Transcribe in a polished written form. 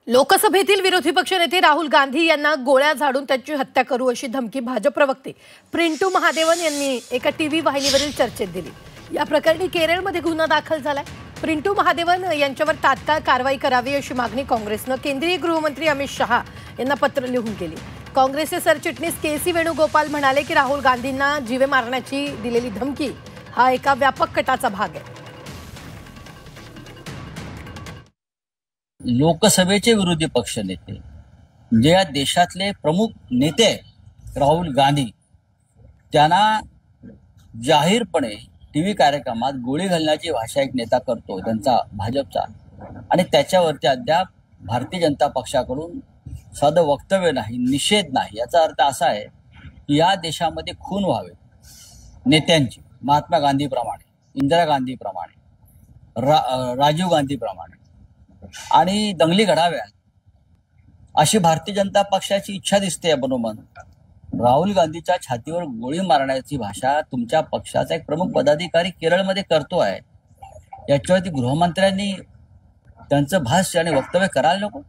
लोकसभेतील विरोधी पक्षनेते राहुल गांधी यांना गोळ्या झाडून त्यांची हत्या करू अशी धमकी भाजप प्रवक्ते प्रिंटू महादेवन यांनी एका टीव्ही वाहिनीवरील चर्चेत दिली। या प्रकरणी केरळमध्ये गुन्हा दाखल झालाय। प्रिंटू महादेवन यांच्यावर तात्काळ कारवाई करावी अशी मागणी काँग्रेसने केंद्रीय गृहमंत्री अमित शहा यांना पत्र लिहून केली। काँग्रेसचे सरचिटणीस के.सी. वेणुगोपाल म्हणाले की राहुल गांधींना जीवे मारण्याची दिलेली धमकी हा एका व्यापक कटाचा भाग आहे। लोकसभेचे विरोधी पक्षनेते जे या देशातले प्रमुख नेते राहुल गांधी त्यांना जाहीरपणे टीव्ही कार्यक्रमात गोळी घालण्याची भाषा एक नेता करतो त्यांचा भाजपचा, आणि त्याच्यावरती अद्याप भारतीय जनता पक्षाकडून साधं वक्तव्य नाही, निषेध नाही। याचा अर्थ असा आहे की या देशामध्ये खून व्हावे नेत्यांची, महात्मा गांधीप्रमाणे, इंदिरा गांधीप्रमाणे, राजीव गांधीप्रमाणे, आणि दंगली घडाव्यात अशी भारतीय जनता पक्षाची इच्छा दिसते। बनोमन राहुल गांधीच्या छातीवर गोळी मारण्याची भाषा तुमच्या पक्षाचा एक प्रमुख पदाधिकारी केरळमध्ये करतो आहे। याच्यावरती गृहमंत्र्यांनी त्यांचं भाष्य आणि वक्तव्य करायला नको?